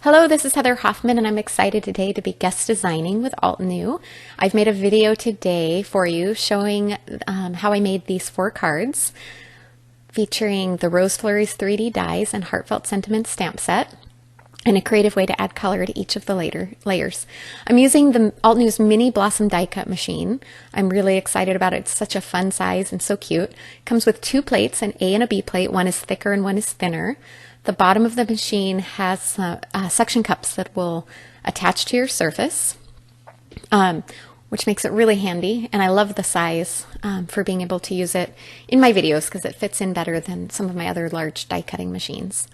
Hello, this is Heather Hoffman, and I'm excited today to be guest designing with Altenew. I've made a video today for you showing how I made these 4 cards featuring the Rose Flurries 3D dies and Heartfelt Sentiments stamp set, and a creative way to add color to each of the layers. I'm using the Altenew's Mini Blossom die cut machine. I'm really excited about it. It's such a fun size and so cute. It comes with 2 plates, an A and a B plate. One is thicker and one is thinner. The bottom of the machine has suction cups that will attach to your surface, which makes it really handy. And I love the size for being able to use it in my videos because it fits in better than some of my other large die cutting machines.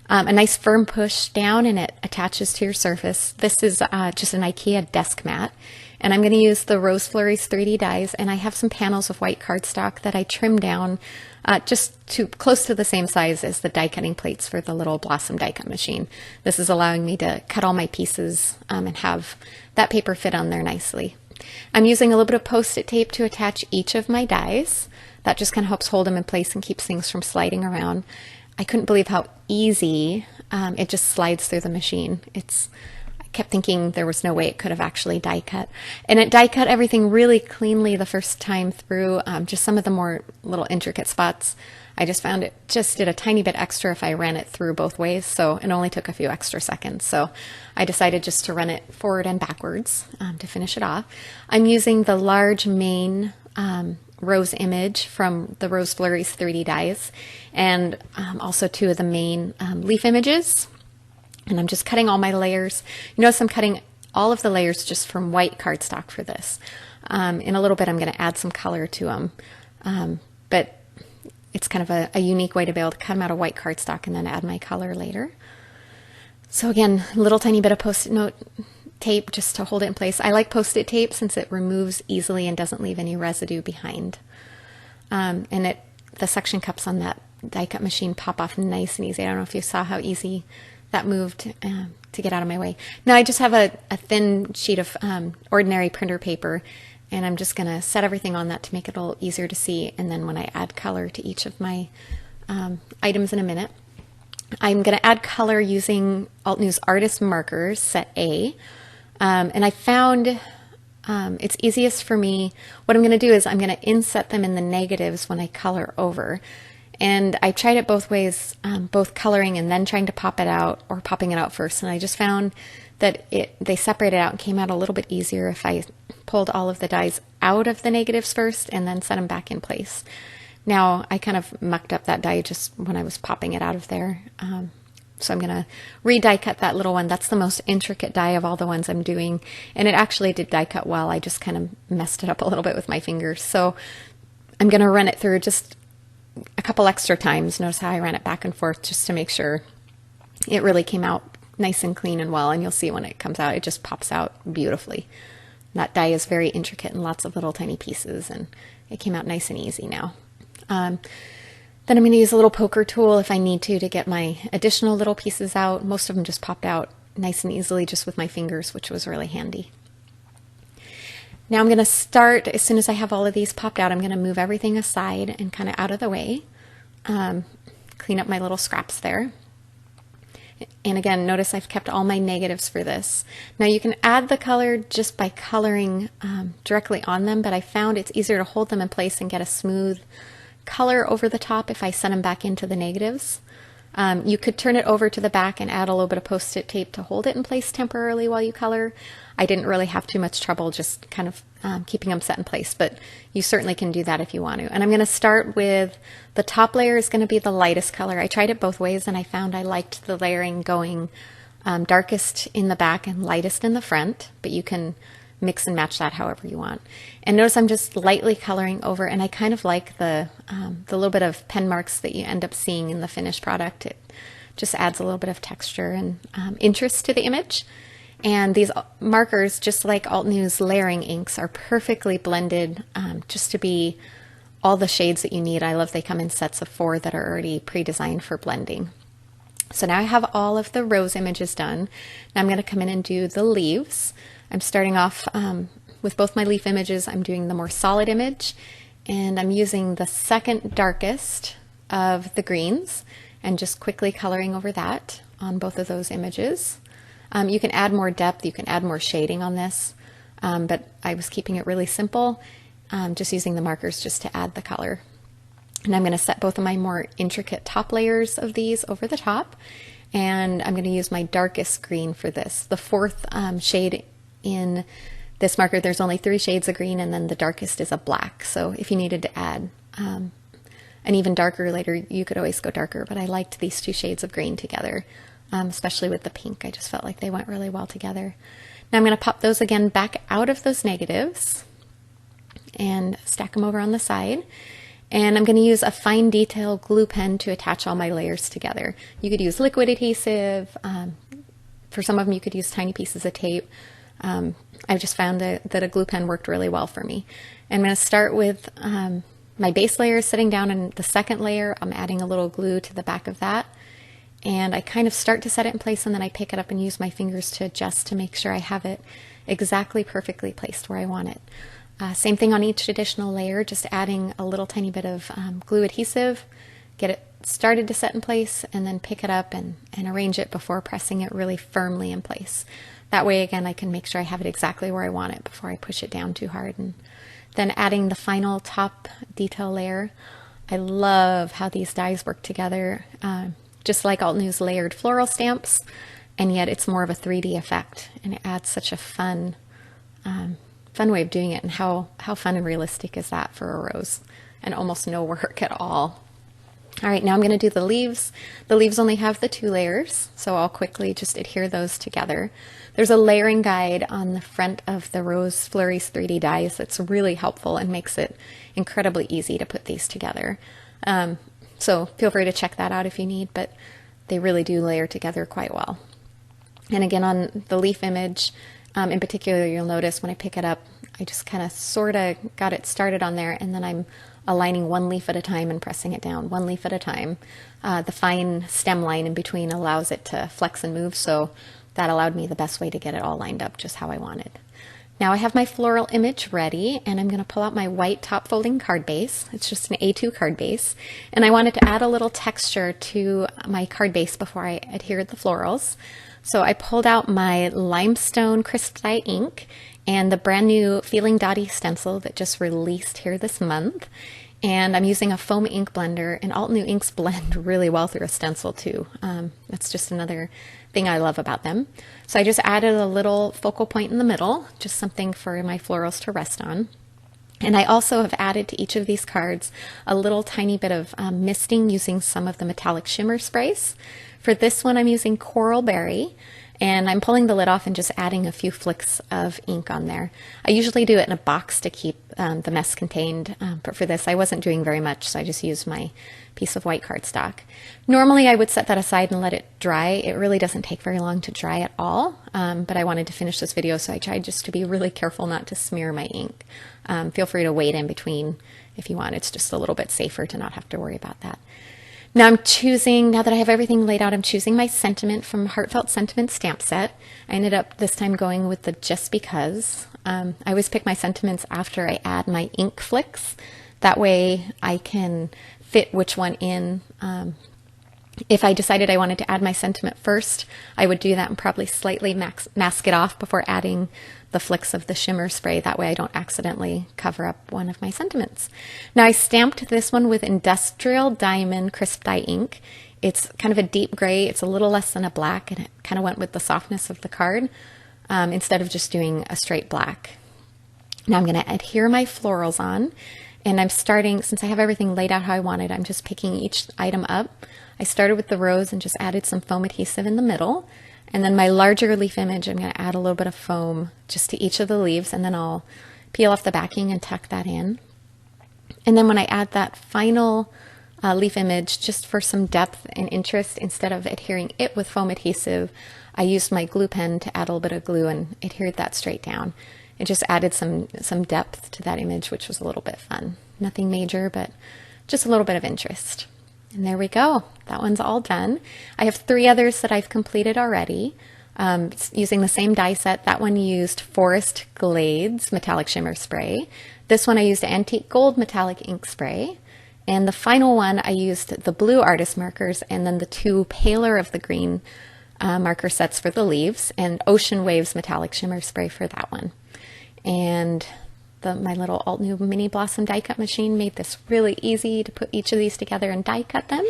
A nice firm push down and it attaches to your surface. This is just an IKEA desk mat. And I'm going to use the Rose Flurries 3D dies, and I have some panels of white cardstock that I trimmed down just to close to the same size as the die cutting plates for the little Blossom die cut machine. This is allowing me to cut all my pieces and have that paper fit on there nicely. I'm using a little bit of Post-it tape to attach each of my dies. That just kind of helps hold them in place and keeps things from sliding around. I couldn't believe how easy it just slides through the machine. I kept thinking there was no way it could have actually die cut. And it die cut everything really cleanly the first time through, just some of the more little intricate spots. I just found it just did a tiny bit extra if I ran it through both ways, so it only took a few extra seconds. So I decided just to run it forward and backwards to finish it off. I'm using the large main rose image from the Rose Flurries 3D dies, and also 2 of the main leaf images. And I'm just cutting all my layers. You notice I'm cutting all of the layers just from white cardstock for this. In a little bit I'm going to add some color to them, but it's kind of a unique way to be able to cut them out of white cardstock and then add my color later. So again, a little tiny bit of Post-it note tape just to hold it in place. I like Post-it tape since it removes easily and doesn't leave any residue behind. And the suction cups on that die cut machine pop off nice and easy. I don't know if you saw how easy that moved to get out of my way. Now I just have a thin sheet of ordinary printer paper, and I'm just going to set everything on that to make it a little easier to see. And then when I add color to each of my items in a minute, I'm going to add color using Altenew's Artist Markers Set A. And I found it's easiest for me, what I'm going to do is I'm going to inset them in the negatives when I color over. And I tried it both ways, both coloring and then trying to pop it out, or popping it out first. And I just found that they separated out and came out a little bit easier if I pulled all of the dies out of the negatives first and then set them back in place. Now I kind of mucked up that die just when I was popping it out of there. So I'm going to re-die cut that little one. That's the most intricate die of all the ones I'm doing. And it actually did die cut well. I just kind of messed it up a little bit with my fingers. So I'm going to run it through just a couple extra times. Notice how I ran it back and forth just to make sure it really came out nice and clean and well. And you'll see when it comes out, it just pops out beautifully. That die is very intricate and lots of little tiny pieces, and it came out nice and easy now. Then I'm going to use a little poker tool if I need to get my additional little pieces out. Most of them just popped out nice and easily just with my fingers, which was really handy. Now I'm going to start, as soon as I have all of these popped out, I'm going to move everything aside and kind of out of the way. Clean up my little scraps there. And again, notice I've kept all my negatives for this. Now you can add the color just by coloring directly on them, but I found it's easier to hold them in place and get a smooth color over the top if I send them back into the negatives. You could turn it over to the back and add a little bit of Post-it tape to hold it in place temporarily while you color. I didn't really have too much trouble just kind of keeping them set in place, but you certainly can do that if you want to. And I'm going to start with the top layer is going to be the lightest color. I tried it both ways and I found I liked the layering going darkest in the back and lightest in the front, but you can mix and match that however you want. And notice I'm just lightly coloring over, and I kind of like the little bit of pen marks that you end up seeing in the finished product. It just adds a little bit of texture and interest to the image. And these markers, just like Altenew's layering inks, are perfectly blended just to be all the shades that you need. I love they come in sets of 4 that are already pre-designed for blending. So now I have all of the rose images done. Now I'm going to come in and do the leaves. I'm starting off with both my leaf images. I'm doing the more solid image, and I'm using the second darkest of the greens and just quickly coloring over that on both of those images. You can add more depth, you can add more shading on this, but I was keeping it really simple, just using the markers just to add the color. And I'm going to set both of my more intricate top layers of these over the top, and I'm going to use my darkest green for this. The fourth shade in this marker, there's only 3 shades of green, and then the darkest is a black. So if you needed to add an even darker later, you could always go darker, but I liked these 2 shades of green together, especially with the pink. I just felt like they went really well together. Now I'm going to pop those again back out of those negatives and stack them over on the side. And I'm going to use a fine detail glue pen to attach all my layers together. You could use liquid adhesive. For some of them, you could use tiny pieces of tape. I've just found that a glue pen worked really well for me. I'm going to start with my base layer sitting down, and the second layer, I'm adding a little glue to the back of that. And I kind of start to set it in place, and then I pick it up and use my fingers to adjust to make sure I have it exactly perfectly placed where I want it. Same thing on each additional layer, just adding a little tiny bit of glue adhesive, get it started to set in place, and then pick it up and arrange it before pressing it really firmly in place. That way, again, I can make sure I have it exactly where I want it before I push it down too hard. And then adding the final top detail layer. I love how these dies work together, just like Alt New's layered floral stamps, and yet it's more of a 3D effect, and it adds such a fun way of doing it. And how fun and realistic is that for a rose, and almost no work at all. All right, now I'm going to do the leaves. The leaves only have the 2 layers, so I'll quickly just adhere those together. There's a layering guide on the front of the Rose Flurries 3D dies that's really helpful and makes it incredibly easy to put these together. So feel free to check that out if you need, but they really do layer together quite well. And again, on the leaf image, in particular, you'll notice when I pick it up, I just kind of sort of got it started on there, and then I'm aligning 1 leaf at a time and pressing it down 1 leaf at a time. The fine stem line in between allows it to flex and move, so that allowed me the best way to get it all lined up just how I wanted. Now I have my floral image ready, and I'm going to pull out my white top folding card base. It's just an A2 card base, and I wanted to add a little texture to my card base before I adhered the florals. So I pulled out my limestone crisp dye ink and the brand new Feeling Dotty stencil that just released here this month. And I'm using a foam ink blender, and Alt New inks blend really well through a stencil too. That's just another thing I love about them. So I just added a little focal point in the middle, just something for my florals to rest on. And I also have added to each of these cards a little tiny bit of misting using some of the metallic shimmer sprays. For this one, I'm using Coral Berry, and I'm pulling the lid off and just adding a few flicks of ink on there. I usually do it in a box to keep the mess contained, but for this I wasn't doing very much, so I just used my piece of white cardstock. Normally I would set that aside and let it dry. It really doesn't take very long to dry at all, but I wanted to finish this video, so I tried just to be really careful not to smear my ink. Feel free to wait in between if you want. It's just a little bit safer to not have to worry about that. Now now that I have everything laid out, I'm choosing my sentiment from Heartfelt Sentiment stamp set. I ended up this time going with the Just Because. I always pick my sentiments after I add my ink flicks. That way I can fit which one in. If I decided I wanted to add my sentiment first, I would do that and probably slightly mask it off before adding the flicks of the shimmer spray. That way I don't accidentally cover up one of my sentiments. Now I stamped this one with Industrial Diamond Crisp Dye ink. It's kind of a deep gray. It's a little less than a black, and it kind of went with the softness of the card instead of just doing a straight black. Now I'm going to adhere my florals on, and I'm starting, since I have everything laid out how I wanted, I'm just picking each item up. I started with the rose and just added some foam adhesive in the middle. And then my larger leaf image, I'm going to add a little bit of foam just to each of the leaves, and then I'll peel off the backing and tuck that in. And then when I add that final leaf image, just for some depth and interest, instead of adhering it with foam adhesive, I used my glue pen to add a little bit of glue and adhered that straight down. It just added some depth to that image, which was a little bit fun. Nothing major, but just a little bit of interest. And there we go. That one's all done. I have 3 others that I've completed already using the same die set. That one used Forest Glades Metallic Shimmer Spray. This one I used Antique Gold Metallic Ink Spray. And the final one I used the blue artist markers and then the 2 paler of the green marker sets for the leaves, and Ocean Waves metallic shimmer spray for that one. And my little Alt New mini blossom die cut machine made this really easy to put each of these together and die cut them.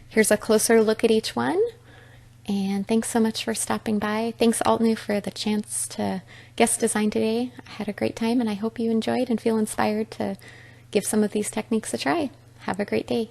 Here's a closer look at each one. And thanks so much for stopping by. Thanks Alt New for the chance to guest design today. I had a great time, and I hope you enjoyed and feel inspired to give some of these techniques a try. Have a great day.